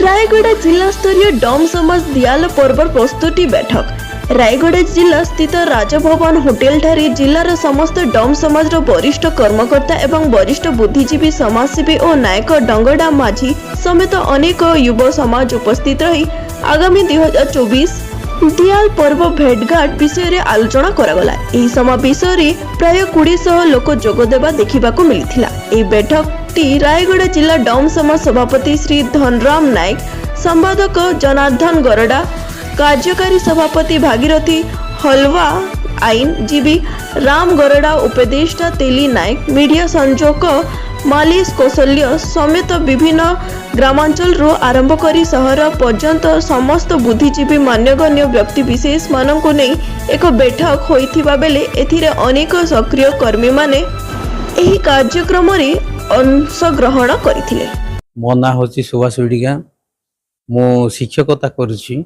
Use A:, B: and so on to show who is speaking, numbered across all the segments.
A: रायगढ़ जिला स्तरीय डम समाज दियाल पर्व प्रस्तुति बैठक रायगढ़ जिला स्थित राजभवन होटेल ठारे जिलार समस्त डम समाज वरिष्ठ कर्मकर्ता एवं वरिष्ठ बुद्धिजीवी समाजसेवी और नायक डंगडा माझी समेत अनेक युव समाज उपस्थित रही आगामी 2024 दियाल पर्व भेटघाट विषय रे आलोचना करागला। एही समा विषय रे प्राय 200 लोक जोगदेबा देखिबाकू मिलिथिला। एही बैठकटी रायगढ़ जिला डम समाज सभापति श्री धनराम नायक, संपादक जनार्दन गरडा, कार्यकारी सभापति भागीरथी हलवा, आईनजीवी राम गरडा, उपदेष्टा तेली नायक, मीडिया संयोजक मालिश कौशल्य समेत विभिन्न ग्रामांचल आरंभ करी शहर पर्यंत समस्त बुद्धिजीवी मान्यगण्य व्यक्ति विशेष मानक नहीं एक बैठक होइथिबा बेले एथिरे अनेक सक्रिय कर्मी माने एही कार्यक्रम रे अंशग्रहण करथिले।
B: मो ना होची सुभाष विडिगा, मो शिक्षकता करूची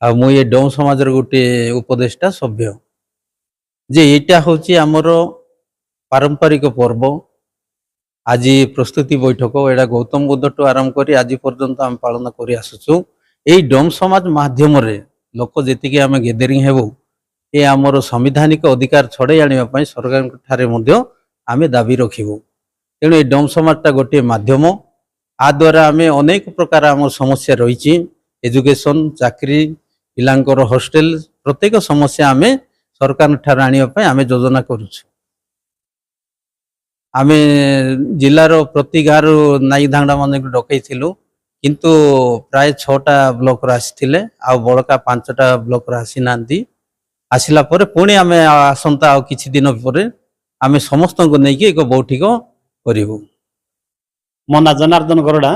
B: आ मो ये डोम समाजर गोटे उपदेष्टा सभ्य जे एटा होची हमर पारंपरिक पर्व। आज प्रस्तुति बैठक एटा गौतम बुद्ध टू आरंभ करी आज पर्यंत आम पालन करी आसुचु। एई डोम समाज माध्यम रे लोक जेतिके आमे गैदरिंग हेबो ए हमर संवैधानिक अधिकार छड़े आनिबा पई सरकार ठारे मध्य आमे दाबी रखिबो। तेणु ए डोम समाजटा गोटे माध्यम आ द्वारा आमे अनेक प्रकार आम समस्या रहिछि, एजुकेशन, चाकरी, पिलांकर हॉस्टेल प्रत्येक समस्या आमे सरकार ठारे आनिबा पई आमे योजना करूछु। आमे जिलार प्रति गाँव नाई धांगड़ा मान डकई किंतु प्राय 6टा ब्लॉक आसीथिले आ बड़का 5टा ब्लॉक आसी नांती। आसिला परे पुणी आमे आसंता आ किछि दिन परे आमे समस्त को नेकी एक बैठक करिवु।
C: मो ना जनार्दन गरडा,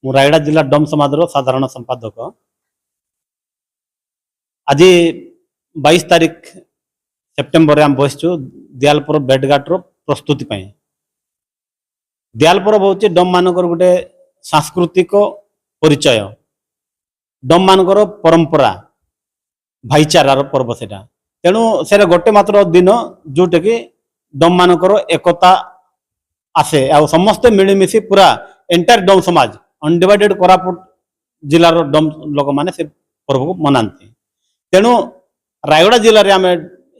C: मु रायगढ़ जिला डम समाज साधारण संपादक। आज 22 तारीख सेप्टेम्बर आम बसचु दियालपुर भेटघाट प्रस्तुति पाई। दियाल पर्व हूँ डम मानकर गोटे सांस्कृतिक परिचय, डम मानकर परंपरा भाईचारार पर्व सेटा। तेणु से गोटे मात्र दिन जोटा कि डम मानकर एकता आसे आ समस्ते मिलमिशि पूरा एंटायर डम समाज अनडिवाइडेड कोरापुट जिलार डम लोक माने से पर्व को मनाती। तेणु रायगढ़ जिले में आम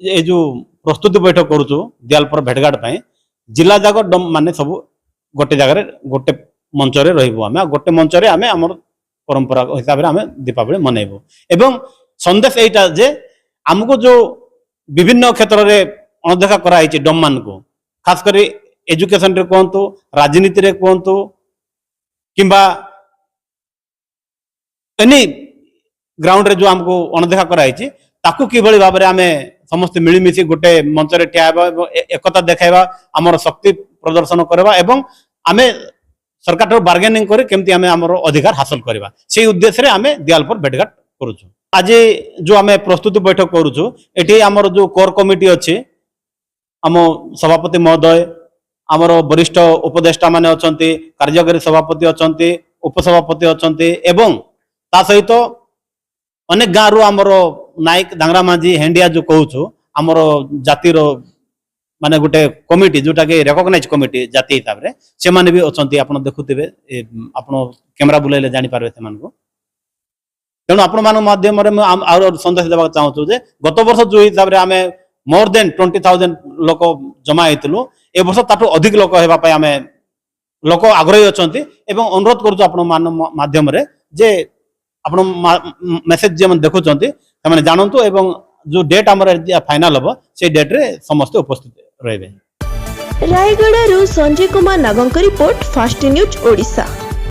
C: ये जो प्रस्तुति बैठक करूँ दियालपुर भेटघाट पाई जिला जाक डम माने सब गोटे जगह गोटे मंच रे रहिबो। आमे गोटे मंच रे आमे हमर परंपरा हिसाब रे आमे दीपावली मनाइबो। एवं संदेश एटा जे हमको जो विभिन्न क्षेत्र रे अणदेखा कराई डम मान को, खास करी एजुकेशन रे कहंतु, राजनीति रे कहंतु, किंबा एनी ग्राउंड रे जो हमको अणदेखा कराई ताकू किभଳି भाबरे आमे समस्त मिलमिशि गोटे मंच रे ठिया एकता देखाइबा, आमर शक्ति प्रदर्शन करबा एवं आमे सरकार ठार बार्गेनिंग करे केमती आमे आमर अधिकार हासिल करबा, से उद्देश्य रे आमे दियालपुर भेटघाट करूछु। आज जो आमे प्रस्तुति बैठक करूछु एठी आमर जो कोर कमिटी अछि, आम सभापति महोदय, आमर वरिष्ठ उपदेष्टा माने अछंती, कार्यकारी सभापति अछंती, उपसभापति अछंती एवं ता सहित अनेक गाँव आमर नायक दांगरा माझी हेंडिया जो कहूँ आमर जातिर माने गोटे कमिटी जोटा कि रेकग्नाइज कमिटी जाति हिसाब रे से माने भी अछंती। आपण देखुथिबे, आपण कैमरा बुलाइले जानि पारबे से मानको। तेणु आपण मान माध्यम रे और संदेश देबा चाहूँ जे गत वर्ष जो हिसाब रे आमे मोर देन 20,000 लोक जमा हेतिलु, ए वर्ष ताटू अधिक लोक हेबा पय आमे लोक आग्रही अछंती एवं अनुरोध करूछु आपण मान माध्यम रे जे आपण मेसेज जे मन देखुचंती तमाने जानंतु एवं जो डेट हमर फाइनल हबो से डेट रे समस्त उपस्थित रहबे।
A: रायगढ़ संजय कुमार नागंक रिपोर्ट, फास्ट न्यूज ओडिशा।